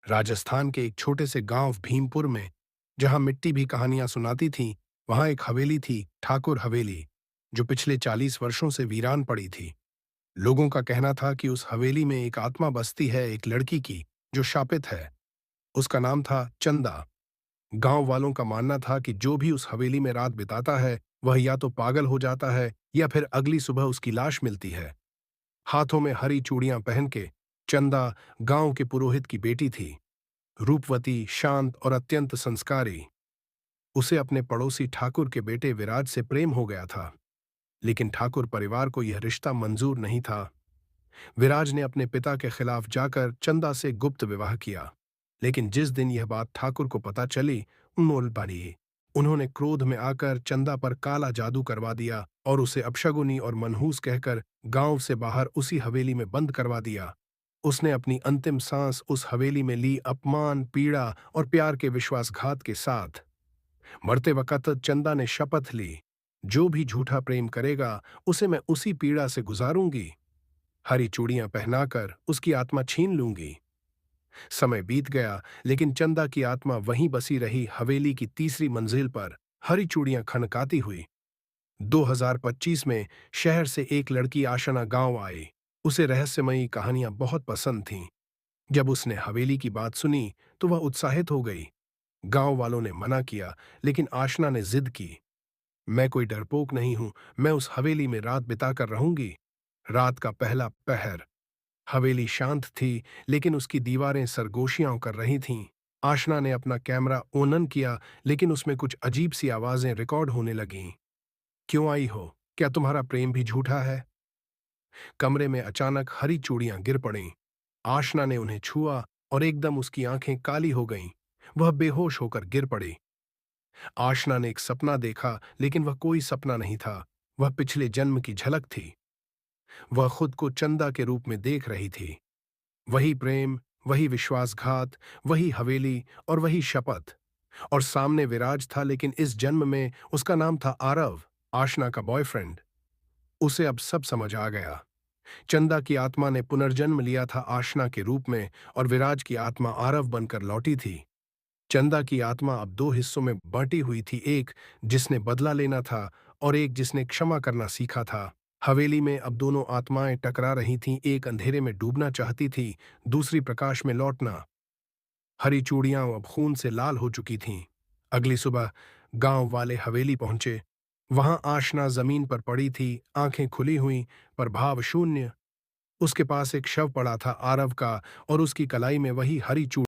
राजस्थान के एक छोटे से गांव भीमपुर में, जहां मिट्टी भी कहानियां सुनाती थी, वहां एक हवेली थी, ठाकुर हवेली, जो पिछले 40 वर्षों से वीरान पड़ी थी। लोगों का कहना था कि उस हवेली में एक आत्मा बसती है, एक लड़की की, जो शापित है। उसका नाम था चंदा। गांव वालों का मानना था कि जो भी उस हवेली में रात बिताता है, वह या तो पागल हो जाता है या फिर अगली सुबह उसकी लाश मिलती है। हाथों में हरी चूड़ियां पहन के चंदा गांव के पुरोहित की बेटी थी। रूपवती, शांत और अत्यंत संस्कारी। उसे अपने पड़ोसी ठाकुर के बेटे विराज से प्रेम हो गया था, लेकिन ठाकुर परिवार को यह रिश्ता मंजूर नहीं था। विराज ने अपने पिता के खिलाफ जाकर चंदा से गुप्त विवाह किया, लेकिन जिस दिन यह बात ठाकुर को पता चली, मोल बढ़ी। उन्होंने क्रोध में आकर चंदा पर काला जादू करवा दिया और उसे अपशगुनी और मनहूस कहकर गांव से बाहर उसी हवेली में बंद करवा दिया। उसने अपनी अंतिम सांस उस हवेली में ली, अपमान, पीड़ा और प्यार के विश्वासघात के साथ। मरते वक्त चंदा ने शपथ ली, जो भी झूठा प्रेम करेगा, उसे मैं उसी पीड़ा से गुजारूंगी। हरी चूड़ियां पहनाकर उसकी आत्मा छीन लूंगी। समय बीत गया, लेकिन चंदा की आत्मा वहीं बसी रही, हवेली की तीसरी मंजिल पर, हरी चूड़ियां खनकाती हुई। 2025 में शहर से एक लड़की आशना गांव आई। उसे रहस्यमयी कहानियां बहुत पसंद थीं। जब उसने हवेली की बात सुनी, तो वह उत्साहित हो गई। गांव वालों ने मना किया, लेकिन आशना ने जिद की। मैं कोई डरपोक नहीं हूं, मैं उस हवेली में रात बिताकर रहूंगी। रात का पहला पहर। हवेली शांत थी, लेकिन उसकी दीवारें सरगोशियां कर रही थीं। आशना ने अपना कैमरा ओनन किया, लेकिन उसमें कुछ अजीब सी आवाजें रिकॉर्ड होने लगीं। क्यों आई हो? क्या तुम्हारा प्रेम भी झूठा है? कमरे में अचानक हरी चूड़ियां गिर पड़ीं। आशना ने उन्हें छुआ और एकदम उसकी आंखें काली हो गईं। वह बेहोश होकर गिर पड़ी। आशना ने एक सपना देखा, लेकिन वह कोई सपना नहीं था। वह पिछले जन्म की झलक थी। वह खुद को चंदा के रूप में देख रही थी। वही प्रेम, वही विश्वासघात, वही हवेली और वही शपथ। और सामने विराज था, लेकिन इस जन्म में उसका नाम था आरव, आशना का बॉयफ्रेंड। उसे अब सब समझ आ गया। चंदा की आत्मा ने पुनर्जन्म लिया था आशना के रूप में, और विराज की आत्मा आरव बनकर लौटी थी। चंदा की आत्मा अब दो हिस्सों में बांटी हुई थी, एक जिसने बदला लेना था और एक जिसने क्षमा करना सीखा था। हवेली में अब दोनों आत्माएं टकरा रही थीं, एक अंधेरे में डूबना चाहती थी, दूसरी प्रकाश में लौटना। हरी चूड़ियां अब खून से लाल हो चुकी थीं। अगली सुबह गांव वाले हवेली पहुंचे। वहां आशना जमीन पर पड़ी थी, आंखें खुली हुई पर भाव शून्य। उसके पास एक शव पड़ा था, आरव का, और उसकी कलाई में वही हरी चूड़ी।